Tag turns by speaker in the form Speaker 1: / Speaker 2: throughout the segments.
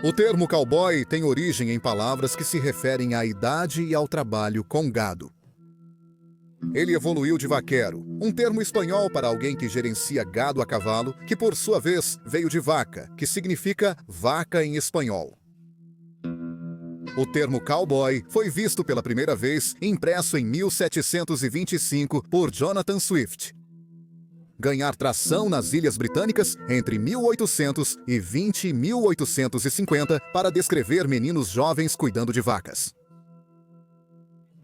Speaker 1: O termo cowboy tem origem em palavras que se referem à idade e ao trabalho com gado. Ele evoluiu de vaqueiro, um termo espanhol para alguém que gerencia gado a cavalo, que por sua vez veio de vaca, que significa vaca em espanhol. O termo cowboy foi visto pela primeira vez impresso em 1725 por Jonathan Swift. Ganhar tração nas Ilhas Britânicas entre 1820 e 1850 para descrever meninos jovens cuidando de vacas.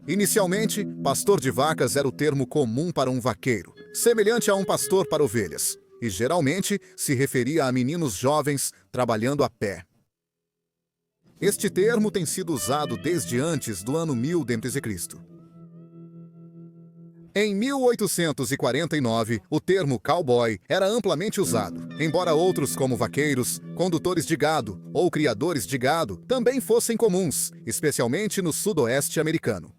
Speaker 1: Inicialmente, pastor de vacas era o termo comum para um vaqueiro, semelhante a um pastor para ovelhas, e geralmente se referia a meninos jovens trabalhando a pé. Este termo tem sido usado desde antes do ano 1000 d.C. Em 1849, o termo cowboy era amplamente usado, embora outros como vaqueiros, condutores de gado ou criadores de gado também fossem comuns, especialmente no sudoeste americano.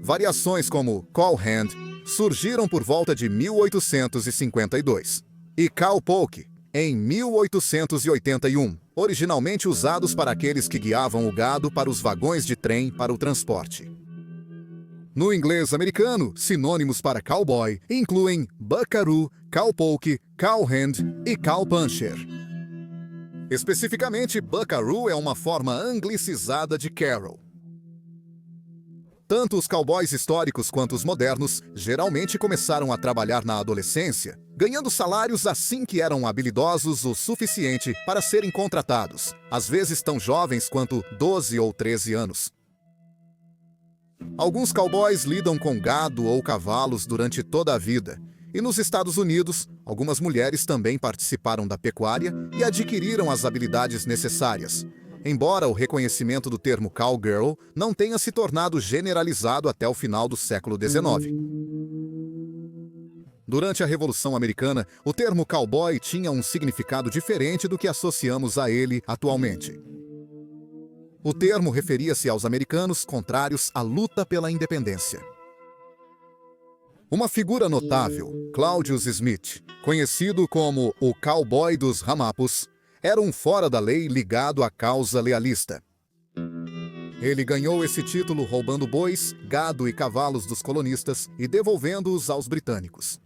Speaker 1: Variações como cowhand surgiram por volta de 1852 e cowpoke em 1881, originalmente usados para aqueles que guiavam o gado para os vagões de trem para o transporte. No inglês americano, sinônimos para cowboy incluem buckaroo, cowpoke, cowhand e cowpuncher. Especificamente, buckaroo é uma forma anglicizada de carol. Tanto os cowboys históricos quanto os modernos geralmente começaram a trabalhar na adolescência, ganhando salários assim que eram habilidosos o suficiente para serem contratados, às vezes tão jovens quanto 12 ou 13 anos. Alguns cowboys lidam com gado ou cavalos durante toda a vida, e nos Estados Unidos, algumas mulheres também participaram da pecuária e adquiriram as habilidades necessárias, embora o reconhecimento do termo cowgirl não tenha se tornado generalizado até o final do século XIX. Durante a Revolução Americana, o termo cowboy tinha um significado diferente do que associamos a ele atualmente. O termo referia-se aos americanos contrários à luta pela independência. Uma figura notável, Claudius Smith, conhecido como o cowboy dos Ramapos, era um fora da lei ligado à causa lealista. Ele ganhou esse título roubando bois, gado e cavalos dos colonistas e devolvendo-os aos britânicos.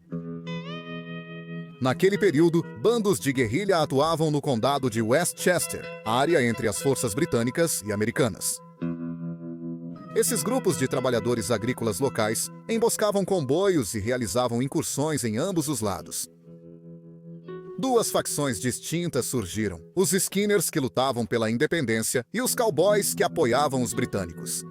Speaker 1: Naquele período, bandos de guerrilha atuavam no condado de Westchester, área entre as forças britânicas e americanas. Esses grupos de trabalhadores agrícolas locais emboscavam comboios e realizavam incursões em ambos os lados. Duas facções distintas surgiram: os Skinners, que lutavam pela independência, e os cowboys, que apoiavam os britânicos.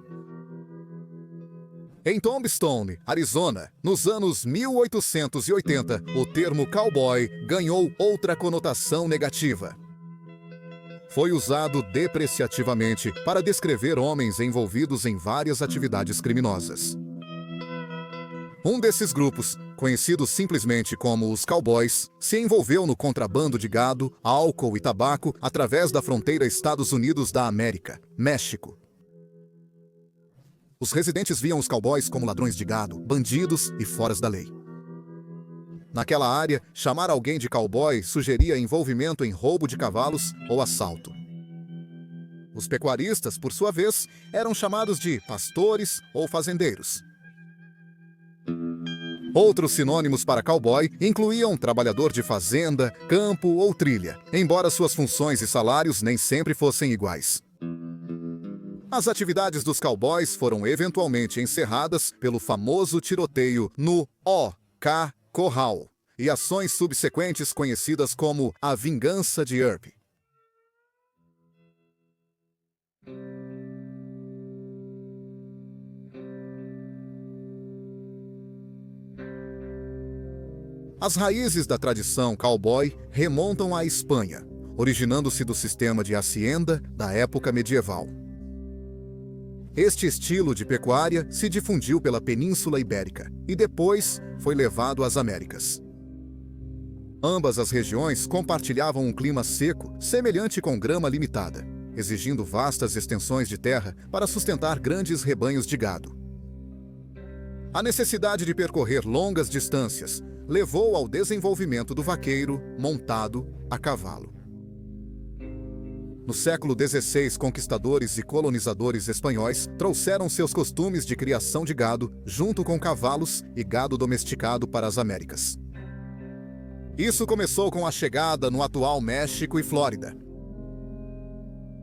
Speaker 1: Em Tombstone, Arizona, nos anos 1880, o termo cowboy ganhou outra conotação negativa. Foi usado depreciativamente para descrever homens envolvidos em várias atividades criminosas. Um desses grupos, conhecido simplesmente como os cowboys, se envolveu no contrabando de gado, álcool e tabaco através da fronteira Estados Unidos da América, México. Os residentes viam os cowboys como ladrões de gado, bandidos e foras da lei. Naquela área, chamar alguém de cowboy sugeria envolvimento em roubo de cavalos ou assalto. Os pecuaristas, por sua vez, eram chamados de pastores ou fazendeiros. Outros sinônimos para cowboy incluíam trabalhador de fazenda, campo ou trilha, embora suas funções e salários nem sempre fossem iguais. As atividades dos cowboys foram eventualmente encerradas pelo famoso tiroteio no O.K. Corral e ações subsequentes conhecidas como a Vingança de Earp. As raízes da tradição cowboy remontam à Espanha, originando-se do sistema de hacienda da época medieval. Este estilo de pecuária se difundiu pela Península Ibérica e depois foi levado às Américas. Ambas as regiões compartilhavam um clima seco, semelhante com grama limitada, exigindo vastas extensões de terra para sustentar grandes rebanhos de gado. A necessidade de percorrer longas distâncias levou ao desenvolvimento do vaqueiro montado a cavalo. No século XVI, conquistadores e colonizadores espanhóis trouxeram seus costumes de criação de gado, junto com cavalos e gado domesticado para as Américas. Isso começou com a chegada no atual México e Flórida.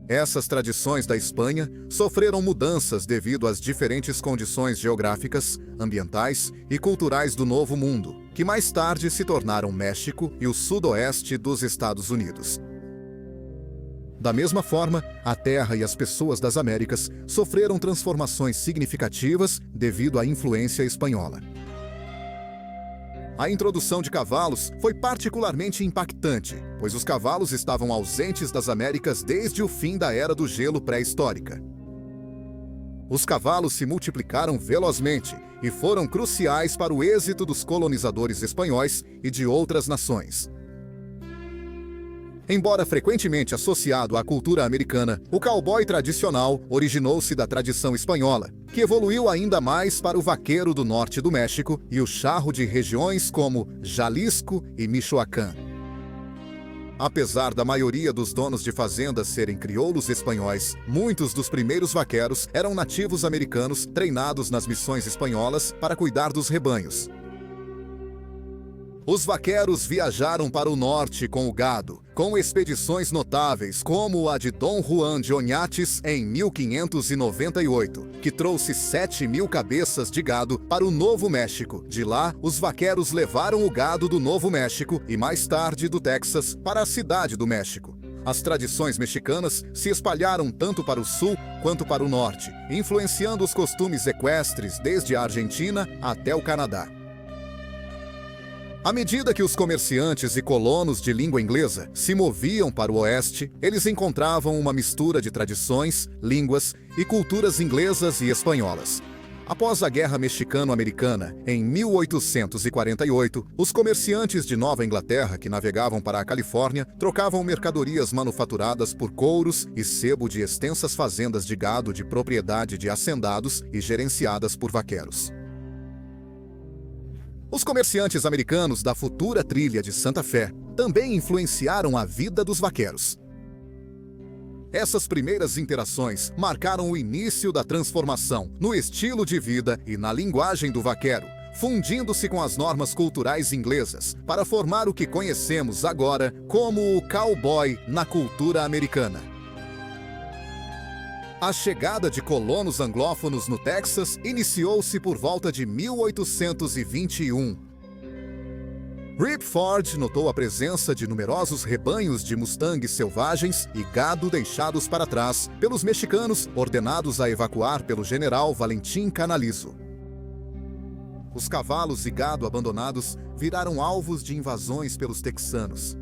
Speaker 1: Essas tradições da Espanha sofreram mudanças devido às diferentes condições geográficas, ambientais e culturais do Novo Mundo, que mais tarde se tornaram México e o sudoeste dos Estados Unidos. Da mesma forma, a terra e as pessoas das Américas sofreram transformações significativas devido à influência espanhola. A introdução de cavalos foi particularmente impactante, pois os cavalos estavam ausentes das Américas desde o fim da Era do Gelo pré-histórica. Os cavalos se multiplicaram velozmente e foram cruciais para o êxito dos colonizadores espanhóis e de outras nações. Embora frequentemente associado à cultura americana, o cowboy tradicional originou-se da tradição espanhola, que evoluiu ainda mais para o vaqueiro do norte do México e o charro de regiões como Jalisco e Michoacán. Apesar da maioria dos donos de fazendas serem crioulos espanhóis, muitos dos primeiros vaqueiros eram nativos americanos treinados nas missões espanholas para cuidar dos rebanhos. Os vaqueiros viajaram para o norte com o gado, com expedições notáveis como a de Dom Juan de Oñates em 1598, que trouxe 7.000 cabeças de gado para o Novo México. De lá, os vaqueiros levaram o gado do Novo México e mais tarde do Texas para a Cidade do México. As tradições mexicanas se espalharam tanto para o sul quanto para o norte, influenciando os costumes equestres desde a Argentina até o Canadá. À medida que os comerciantes e colonos de língua inglesa se moviam para o oeste, eles encontravam uma mistura de tradições, línguas e culturas inglesas e espanholas. Após a Guerra Mexicano-Americana, em 1848, os comerciantes de Nova Inglaterra que navegavam para a Califórnia trocavam mercadorias manufaturadas por couros e sebo de extensas fazendas de gado de propriedade de hacendados e gerenciadas por vaqueiros. Os comerciantes americanos da futura trilha de Santa Fé também influenciaram a vida dos vaqueiros. Essas primeiras interações marcaram o início da transformação no estilo de vida e na linguagem do vaqueiro, fundindo-se com as normas culturais inglesas para formar o que conhecemos agora como o cowboy na cultura americana. A chegada de colonos anglófonos no Texas iniciou-se por volta de 1821. Rip Ford notou a presença de numerosos rebanhos de mustangues selvagens e gado deixados para trás pelos mexicanos, ordenados a evacuar pelo general Valentim Canalizo. Os cavalos e gado abandonados viraram alvos de invasões pelos texanos.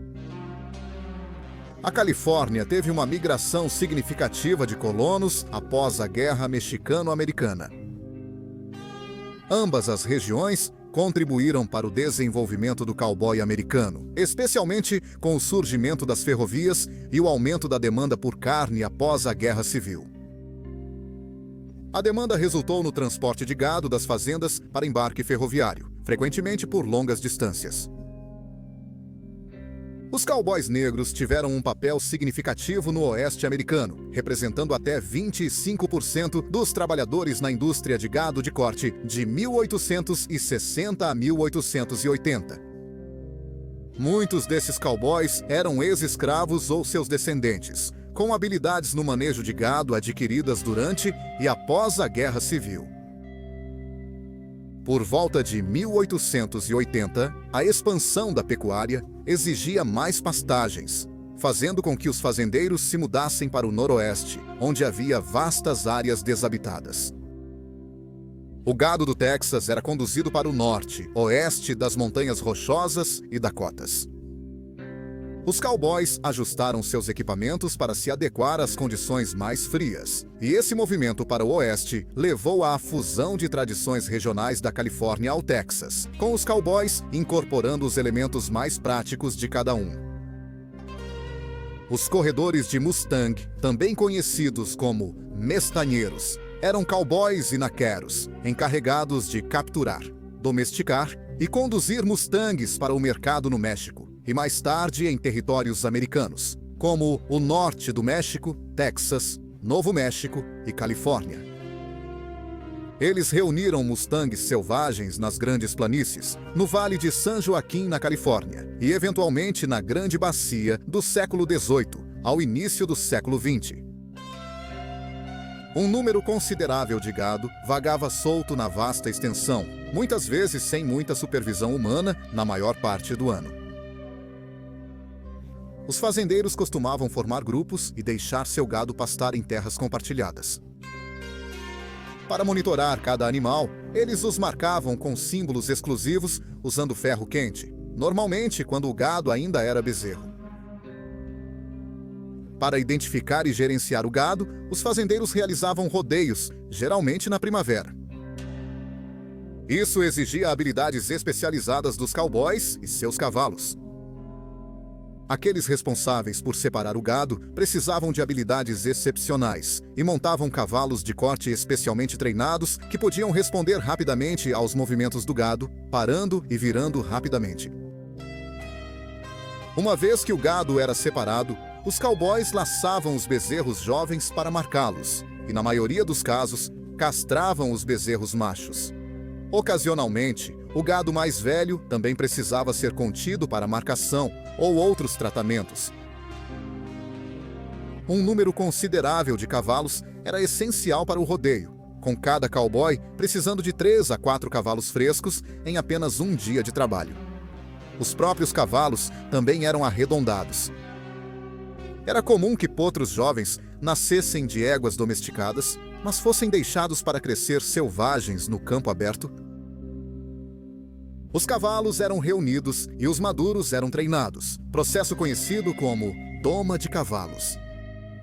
Speaker 1: A Califórnia teve uma migração significativa de colonos após a Guerra Mexicano-Americana. Ambas as regiões contribuíram para o desenvolvimento do cowboy americano, especialmente com o surgimento das ferrovias e o aumento da demanda por carne após a Guerra Civil. A demanda resultou no transporte de gado das fazendas para embarque ferroviário, frequentemente por longas distâncias. Os cowboys negros tiveram um papel significativo no oeste americano, representando até 25% dos trabalhadores na indústria de gado de corte de 1860 a 1880. Muitos desses cowboys eram ex-escravos ou seus descendentes, com habilidades no manejo de gado adquiridas durante e após a Guerra Civil. Por volta de 1880, a expansão da pecuária exigia mais pastagens, fazendo com que os fazendeiros se mudassem para o noroeste, onde havia vastas áreas desabitadas. O gado do Texas era conduzido para o norte, oeste das Montanhas Rochosas e Dakotas. Os cowboys ajustaram seus equipamentos para se adequar às condições mais frias, e esse movimento para o oeste levou à fusão de tradições regionais da Califórnia ao Texas, com os cowboys incorporando os elementos mais práticos de cada um. Os corredores de Mustang, também conhecidos como mestanheiros, eram cowboys e naqueros, encarregados de capturar, domesticar e conduzir mustangues para o mercado no México, e mais tarde em territórios americanos, como o norte do México, Texas, Novo México e Califórnia. Eles reuniram mustangs selvagens nas grandes planícies, no Vale de San Joaquim, na Califórnia, e eventualmente na Grande Bacia do século XVIII, ao início do século XX. Um número considerável de gado vagava solto na vasta extensão, muitas vezes sem muita supervisão humana, na maior parte do ano. Os fazendeiros costumavam formar grupos e deixar seu gado pastar em terras compartilhadas. Para monitorar cada animal, eles os marcavam com símbolos exclusivos usando ferro quente, normalmente quando o gado ainda era bezerro. Para identificar e gerenciar o gado, os fazendeiros realizavam rodeios, geralmente na primavera. Isso exigia habilidades especializadas dos cowboys e seus cavalos. Aqueles responsáveis por separar o gado precisavam de habilidades excepcionais e montavam cavalos de corte especialmente treinados que podiam responder rapidamente aos movimentos do gado, parando e virando rapidamente. Uma vez que o gado era separado, os cowboys laçavam os bezerros jovens para marcá-los e, na maioria dos casos, castravam os bezerros machos. Ocasionalmente, o gado mais velho também precisava ser contido para marcação ou outros tratamentos. Um número considerável de cavalos era essencial para o rodeio, com cada cowboy precisando de 3 a 4 cavalos frescos em apenas um dia de trabalho. Os próprios cavalos também eram arredondados. Era comum que potros jovens nascessem de éguas domesticadas, mas fossem deixados para crescer selvagens no campo aberto. Os cavalos eram reunidos e os maduros eram treinados, processo conhecido como doma de cavalos,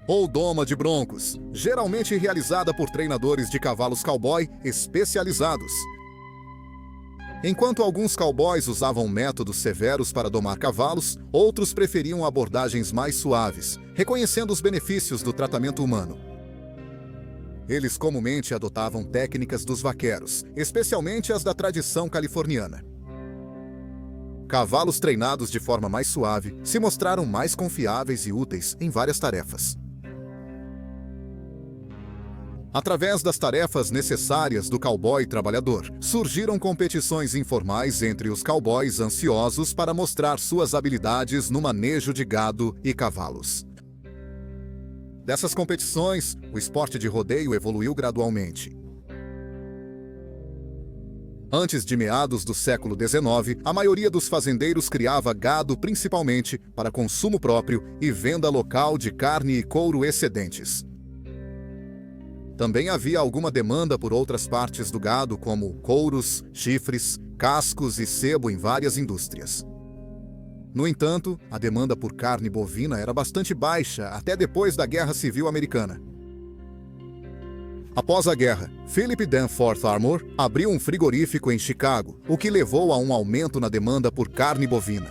Speaker 1: ou doma de broncos, geralmente realizada por treinadores de cavalos cowboy especializados. Enquanto alguns cowboys usavam métodos severos para domar cavalos, outros preferiam abordagens mais suaves, reconhecendo os benefícios do tratamento humano. Eles comumente adotavam técnicas dos vaqueiros, especialmente as da tradição californiana. Cavalos treinados de forma mais suave se mostraram mais confiáveis e úteis em várias tarefas. Através das tarefas necessárias do cowboy trabalhador, surgiram competições informais entre os cowboys ansiosos para mostrar suas habilidades no manejo de gado e cavalos. Dessas competições, o esporte de rodeio evoluiu gradualmente. Antes de meados do século XIX, a maioria dos fazendeiros criava gado principalmente para consumo próprio e venda local de carne e couro excedentes. Também havia alguma demanda por outras partes do gado, como couros, chifres, cascos e sebo em várias indústrias. No entanto, a demanda por carne bovina era bastante baixa até depois da Guerra Civil Americana. Após a guerra, Philip Danforth Armour abriu um frigorífico em Chicago, o que levou a um aumento na demanda por carne bovina.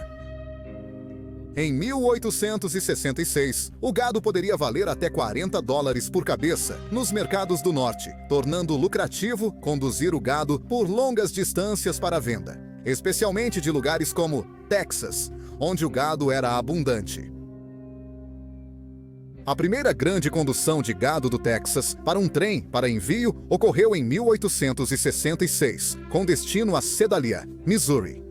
Speaker 1: Em 1866, o gado poderia valer até $40 por cabeça nos mercados do norte, tornando lucrativo conduzir o gado por longas distâncias para a venda, especialmente de lugares como Texas, onde o gado era abundante. A primeira grande condução de gado do Texas para um trem para envio ocorreu em 1866, com destino a Sedalia, Missouri.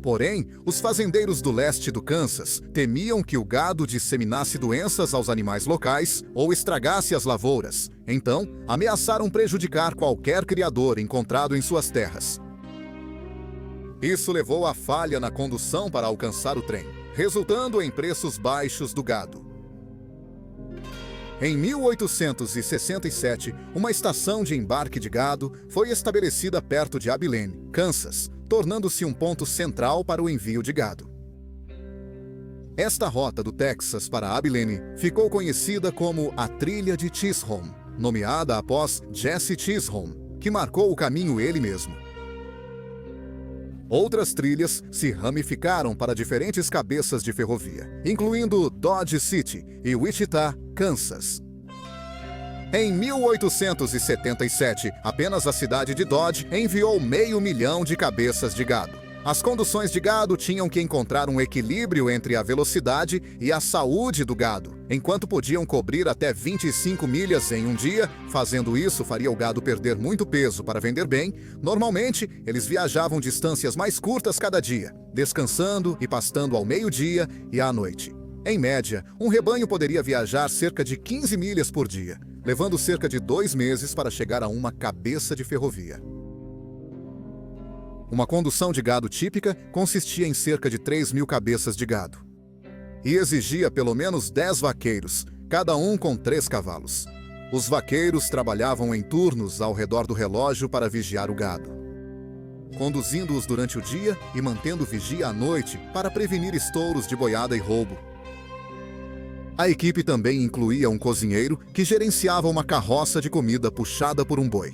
Speaker 1: Porém, os fazendeiros do leste do Kansas temiam que o gado disseminasse doenças aos animais locais ou estragasse as lavouras. Então, ameaçaram prejudicar qualquer criador encontrado em suas terras. Isso levou à falha na condução para alcançar o trem, resultando em preços baixos do gado. Em 1867, uma estação de embarque de gado foi estabelecida perto de Abilene, Kansas, tornando-se um ponto central para o envio de gado. Esta rota do Texas para Abilene ficou conhecida como a Trilha de Chisholm, nomeada após Jesse Chisholm, que marcou o caminho ele mesmo. Outras trilhas se ramificaram para diferentes cabeças de ferrovia, incluindo Dodge City e Wichita, Kansas. Em 1877, apenas a cidade de Dodge enviou 500 mil de cabeças de gado. As conduções de gado tinham que encontrar um equilíbrio entre a velocidade e a saúde do gado. Enquanto podiam cobrir até 25 milhas em um dia, fazendo isso faria o gado perder muito peso para vender bem. Normalmente, eles viajavam distâncias mais curtas cada dia, descansando e pastando ao meio-dia e à noite. Em média, um rebanho poderia viajar cerca de 15 milhas por dia, levando cerca de 2 meses para chegar a uma cabeça de ferrovia. Uma condução de gado típica consistia em cerca de 3.000 cabeças de gado. E exigia pelo menos 10 vaqueiros, cada um com 3 cavalos. Os vaqueiros trabalhavam em turnos ao redor do relógio para vigiar o gado, conduzindo-os durante o dia e mantendo vigia à noite para prevenir estouros de boiada e roubo. A equipe também incluía um cozinheiro que gerenciava uma carroça de comida puxada por um boi,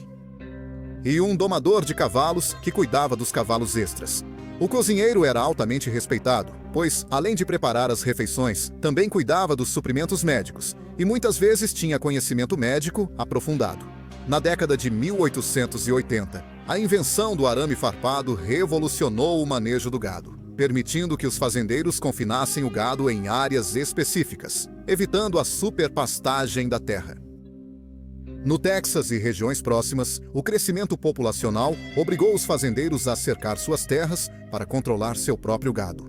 Speaker 1: e um domador de cavalos que cuidava dos cavalos extras. O cozinheiro era altamente respeitado, pois, além de preparar as refeições, também cuidava dos suprimentos médicos, e muitas vezes tinha conhecimento médico aprofundado. Na década de 1880, a invenção do arame farpado revolucionou o manejo do gado, permitindo que os fazendeiros confinassem o gado em áreas específicas, evitando a superpastagem da terra. No Texas e regiões próximas, o crescimento populacional obrigou os fazendeiros a cercar suas terras para controlar seu próprio gado.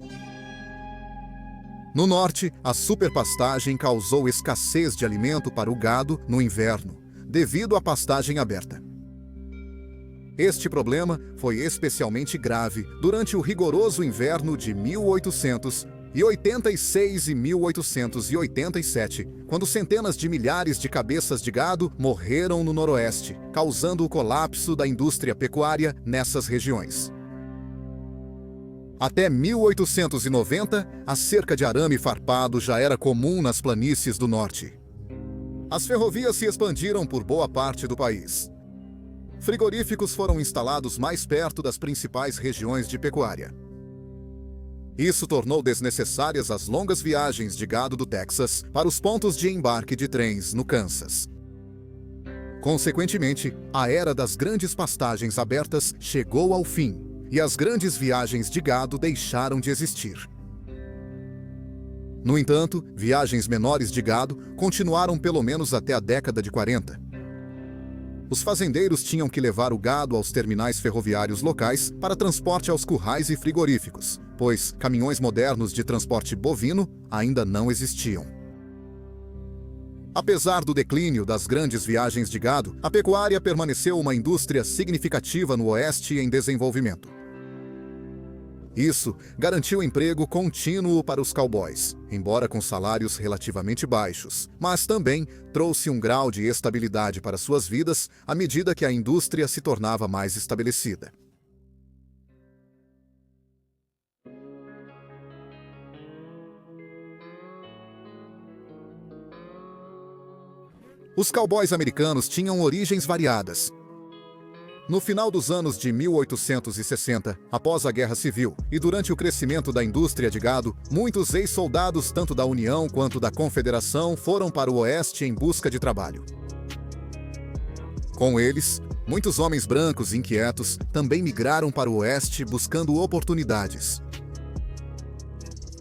Speaker 1: No norte, a superpastagem causou escassez de alimento para o gado no inverno, devido à pastagem aberta. Este problema foi especialmente grave durante o rigoroso inverno de 1886 e 1887, quando centenas de milhares de cabeças de gado morreram no noroeste, causando o colapso da indústria pecuária nessas regiões. Até 1890, a cerca de arame farpado já era comum nas planícies do norte. As ferrovias se expandiram por boa parte do país. Frigoríficos foram instalados mais perto das principais regiões de pecuária. Isso tornou desnecessárias as longas viagens de gado do Texas para os pontos de embarque de trens no Kansas. Consequentemente, a era das grandes pastagens abertas chegou ao fim, e as grandes viagens de gado deixaram de existir. No entanto, viagens menores de gado continuaram pelo menos até a década de 40. Os fazendeiros tinham que levar o gado aos terminais ferroviários locais para transporte aos currais e frigoríficos, pois caminhões modernos de transporte bovino ainda não existiam. Apesar do declínio das grandes viagens de gado, a pecuária permaneceu uma indústria significativa no Oeste em desenvolvimento. Isso garantiu emprego contínuo para os cowboys, embora com salários relativamente baixos, mas também trouxe um grau de estabilidade para suas vidas à medida que a indústria se tornava mais estabelecida. Os cowboys americanos tinham origens variadas. No final dos anos de 1860, após a Guerra Civil, e durante o crescimento da indústria de gado, muitos ex-soldados tanto da União quanto da Confederação foram para o Oeste em busca de trabalho. Com eles, muitos homens brancos inquietos também migraram para o Oeste buscando oportunidades.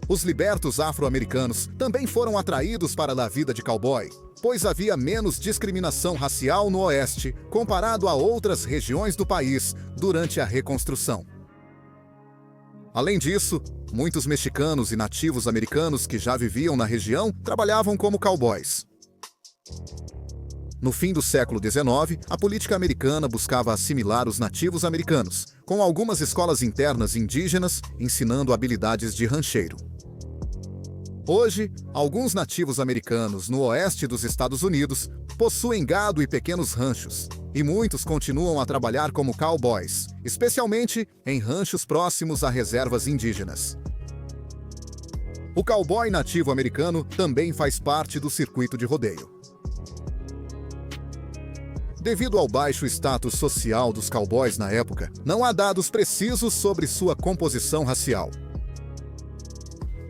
Speaker 1: Os libertos afro-americanos também foram atraídos para a vida de cowboy, pois havia menos discriminação racial no Oeste comparado a outras regiões do país durante a Reconstrução. Além disso, muitos mexicanos e nativos americanos que já viviam na região trabalhavam como cowboys. No fim do século XIX, a política americana buscava assimilar os nativos americanos, com algumas escolas internas indígenas ensinando habilidades de rancheiro. Hoje, alguns nativos americanos no oeste dos Estados Unidos possuem gado e pequenos ranchos, e muitos continuam a trabalhar como cowboys, especialmente em ranchos próximos a reservas indígenas. O cowboy nativo americano também faz parte do circuito de rodeio. Devido ao baixo status social dos cowboys na época, não há dados precisos sobre sua composição racial.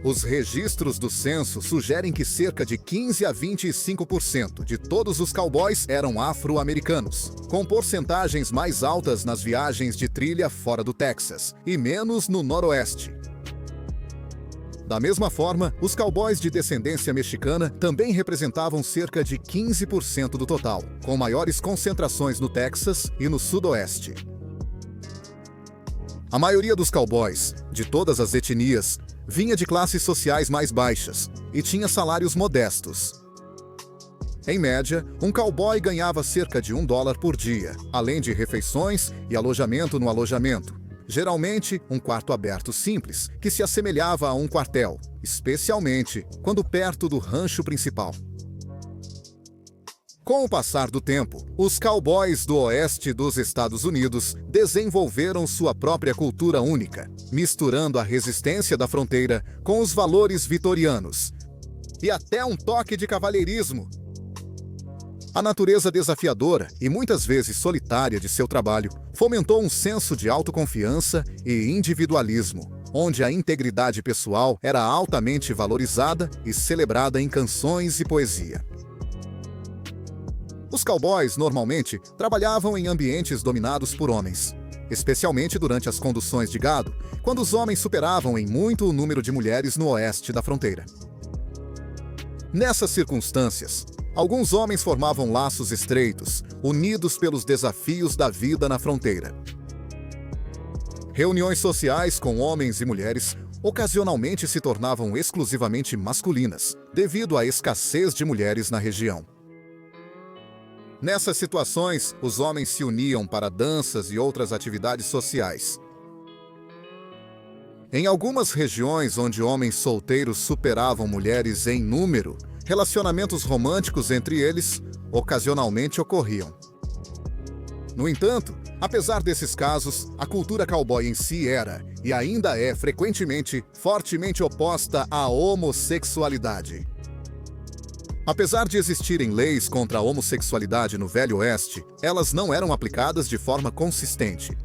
Speaker 1: Os registros do censo sugerem que cerca de 15 a 25% de todos os cowboys eram afro-americanos, com porcentagens mais altas nas viagens de trilha fora do Texas e menos no Noroeste. Da mesma forma, os cowboys de descendência mexicana também representavam cerca de 15% do total, com maiores concentrações no Texas e no Sudoeste. A maioria dos cowboys, de todas as etnias, vinha de classes sociais mais baixas e tinha salários modestos. Em média, um cowboy ganhava cerca de $1 por dia, além de refeições e alojamento no alojamento. Geralmente, um quarto aberto simples, que se assemelhava a um quartel, especialmente quando perto do rancho principal. Com o passar do tempo, os cowboys do oeste dos Estados Unidos desenvolveram sua própria cultura única, misturando a resistência da fronteira com os valores vitorianos e até um toque de cavalheirismo. A natureza desafiadora e muitas vezes solitária de seu trabalho fomentou um senso de autoconfiança e individualismo, onde a integridade pessoal era altamente valorizada e celebrada em canções e poesia. Os cowboys, normalmente, trabalhavam em ambientes dominados por homens, especialmente durante as conduções de gado, quando os homens superavam em muito o número de mulheres no oeste da fronteira. Nessas circunstâncias, alguns homens formavam laços estreitos, unidos pelos desafios da vida na fronteira. Reuniões sociais com homens e mulheres ocasionalmente se tornavam exclusivamente masculinas, devido à escassez de mulheres na região. Nessas situações, os homens se uniam para danças e outras atividades sociais. Em algumas regiões onde homens solteiros superavam mulheres em número, relacionamentos românticos entre eles ocasionalmente ocorriam. No entanto, apesar desses casos, a cultura cowboy em si era, e ainda é frequentemente, fortemente oposta à homossexualidade. Apesar de existirem leis contra a homossexualidade no Velho Oeste, elas não eram aplicadas de forma consistente.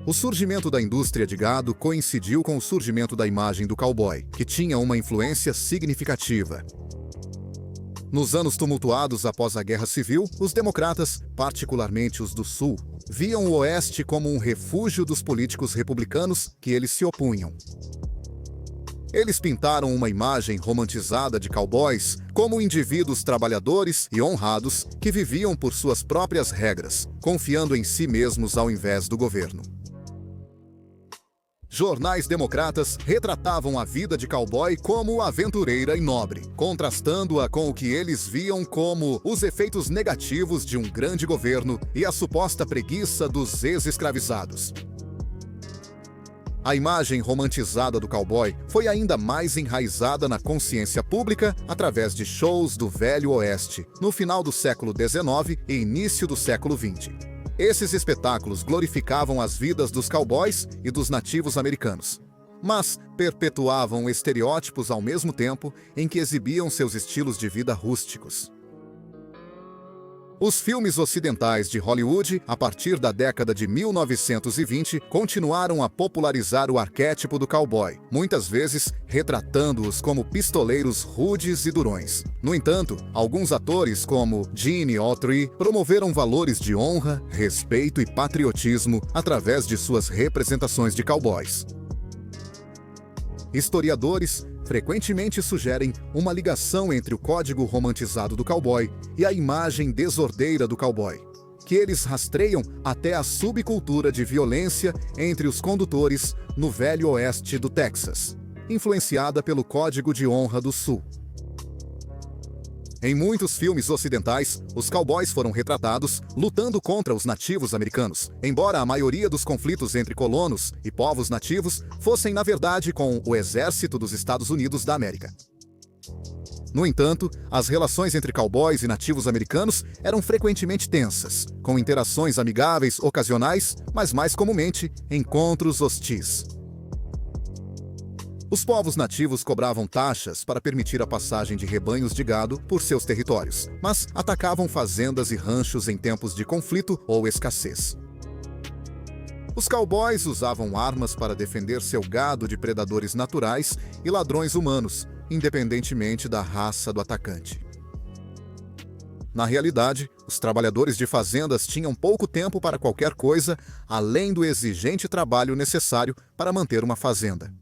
Speaker 1: O surgimento da indústria de gado coincidiu com o surgimento da imagem do cowboy, que tinha uma influência significativa. Nos anos tumultuados após a Guerra Civil, os democratas, particularmente os do Sul, viam o Oeste como um refúgio dos políticos republicanos que eles se opunham. Eles pintaram uma imagem romantizada de cowboys como indivíduos trabalhadores e honrados que viviam por suas próprias regras, confiando em si mesmos ao invés do governo. Jornais democratas retratavam a vida de cowboy como aventureira e nobre, contrastando-a com o que eles viam como os efeitos negativos de um grande governo e a suposta preguiça dos ex-escravizados. A imagem romantizada do cowboy foi ainda mais enraizada na consciência pública através de shows do Velho Oeste, no final do século XIX e início do século XX. Esses espetáculos glorificavam as vidas dos cowboys e dos nativos americanos, mas perpetuavam estereótipos ao mesmo tempo em que exibiam seus estilos de vida rústicos. Os filmes ocidentais de Hollywood, a partir da década de 1920, continuaram a popularizar o arquétipo do cowboy, muitas vezes retratando-os como pistoleiros rudes e durões. No entanto, alguns atores, como Gene Autry, promoveram valores de honra, respeito e patriotismo através de suas representações de cowboys. Historiadores frequentemente sugerem uma ligação entre o código romantizado do cowboy e a imagem desordeira do cowboy, que eles rastreiam até a subcultura de violência entre os condutores no Velho Oeste do Texas, influenciada pelo Código de Honra do Sul. Em muitos filmes ocidentais, os cowboys foram retratados lutando contra os nativos americanos, embora a maioria dos conflitos entre colonos e povos nativos fossem, na verdade, com o exército dos Estados Unidos da América. No entanto, as relações entre cowboys e nativos americanos eram frequentemente tensas, com interações amigáveis ocasionais, mas mais comumente, encontros hostis. Os povos nativos cobravam taxas para permitir a passagem de rebanhos de gado por seus territórios, mas atacavam fazendas e ranchos em tempos de conflito ou escassez. Os cowboys usavam armas para defender seu gado de predadores naturais e ladrões humanos, independentemente da raça do atacante. Na realidade, os trabalhadores de fazendas tinham pouco tempo para qualquer coisa além do exigente trabalho necessário para manter uma fazenda.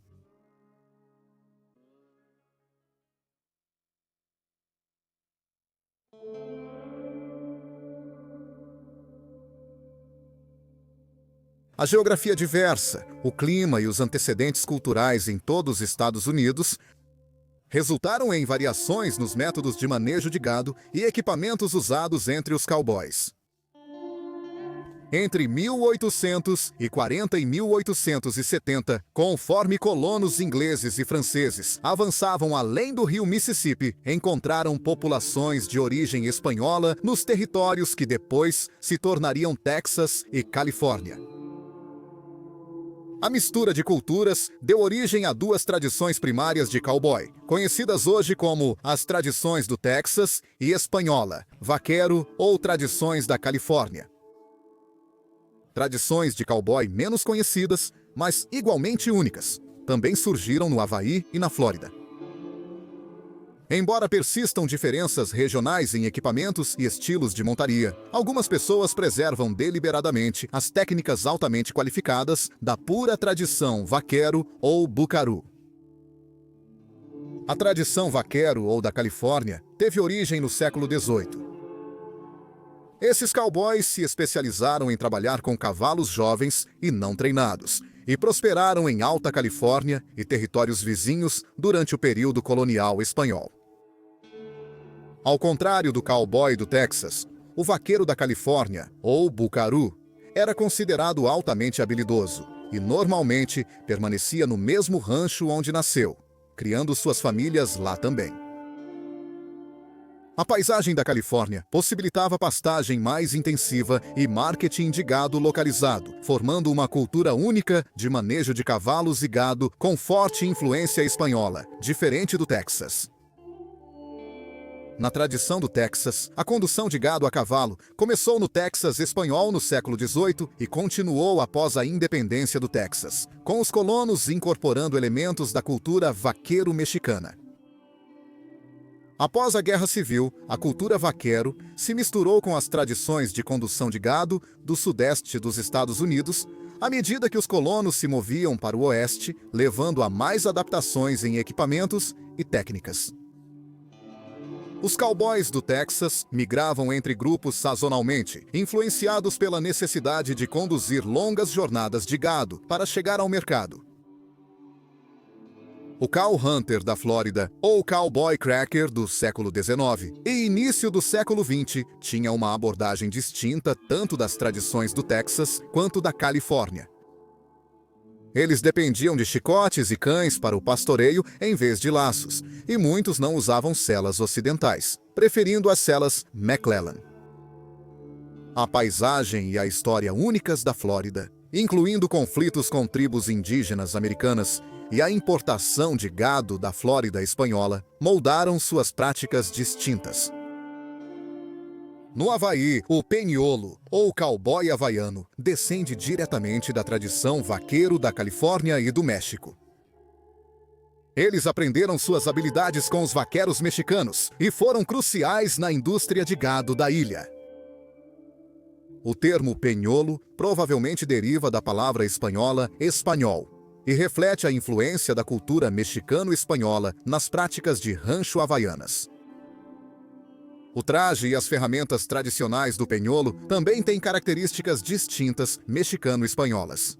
Speaker 1: A geografia diversa, o clima e os antecedentes culturais em todos os Estados Unidos resultaram em variações nos métodos de manejo de gado e equipamentos usados entre os cowboys. Entre 1840 e 1870, conforme colonos ingleses e franceses avançavam além do rio Mississippi, encontraram populações de origem espanhola nos territórios que depois se tornariam Texas e Califórnia. A mistura de culturas deu origem a duas tradições primárias de cowboy, conhecidas hoje como as tradições do Texas e espanhola, vaquero ou tradições da Califórnia. Tradições de cowboy menos conhecidas, mas igualmente únicas, também surgiram no Havaí e na Flórida. Embora persistam diferenças regionais em equipamentos e estilos de montaria, algumas pessoas preservam deliberadamente as técnicas altamente qualificadas da pura tradição vaquero ou bucaru. A tradição vaquero ou da Califórnia teve origem no século XVIII. Esses cowboys se especializaram em trabalhar com cavalos jovens e não treinados, e prosperaram em Alta Califórnia e territórios vizinhos durante o período colonial espanhol. Ao contrário do cowboy do Texas, o vaqueiro da Califórnia, ou bucaru, era considerado altamente habilidoso e normalmente permanecia no mesmo rancho onde nasceu, criando suas famílias lá também. A paisagem da Califórnia possibilitava pastagem mais intensiva e marketing de gado localizado, formando uma cultura única de manejo de cavalos e gado com forte influência espanhola, diferente do Texas. Na tradição do Texas, a condução de gado a cavalo começou no Texas espanhol no século XVIII e continuou após a independência do Texas, com os colonos incorporando elementos da cultura vaqueiro-mexicana. Após a Guerra Civil, a cultura vaquero se misturou com as tradições de condução de gado do sudeste dos Estados Unidos, à medida que os colonos se moviam para o oeste, levando a mais adaptações em equipamentos e técnicas. Os cowboys do Texas migravam entre grupos sazonalmente, influenciados pela necessidade de conduzir longas jornadas de gado para chegar ao mercado. O cow hunter da Flórida, ou cowboy cracker do século XIX e início do século XX, tinha uma abordagem distinta tanto das tradições do Texas quanto da Califórnia. Eles dependiam de chicotes e cães para o pastoreio em vez de laços, e muitos não usavam selas ocidentais, preferindo as selas McClellan. A paisagem e a história únicas da Flórida, incluindo conflitos com tribos indígenas americanas e a importação de gado da Flórida espanhola, moldaram suas práticas distintas. No Havaí, o penholo, ou cowboy havaiano, descende diretamente da tradição vaqueiro da Califórnia e do México. Eles aprenderam suas habilidades com os vaqueros mexicanos e foram cruciais na indústria de gado da ilha. O termo penholo provavelmente deriva da palavra espanhola espanhol e reflete a influência da cultura mexicano-espanhola nas práticas de rancho havaianas. O traje e as ferramentas tradicionais do penholo também têm características distintas mexicano-espanholas.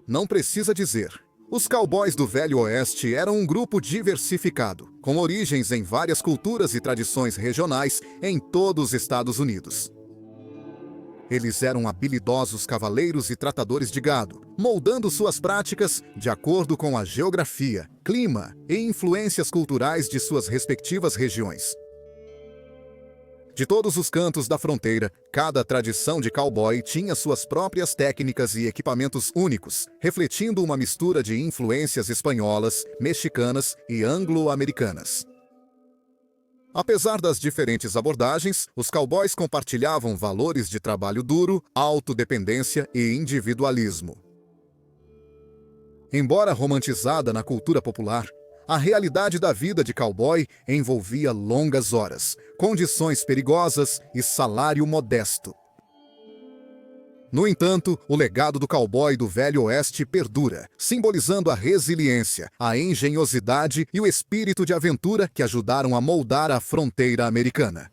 Speaker 1: Não precisa dizer, os cowboys do Velho Oeste eram um grupo diversificado, com origens em várias culturas e tradições regionais em todos os Estados Unidos. Eles eram habilidosos cavaleiros e tratadores de gado, moldando suas práticas de acordo com a geografia, clima e influências culturais de suas respectivas regiões. De todos os cantos da fronteira, cada tradição de cowboy tinha suas próprias técnicas e equipamentos únicos, refletindo uma mistura de influências espanholas, mexicanas e anglo-americanas. Apesar das diferentes abordagens, os cowboys compartilhavam valores de trabalho duro, autodependência e individualismo. Embora romantizada na cultura popular, a realidade da vida de cowboy envolvia longas horas, condições perigosas e salário modesto. No entanto, o legado do cowboy do Velho Oeste perdura, simbolizando a resiliência, a engenhosidade e o espírito de aventura que ajudaram a moldar a fronteira americana.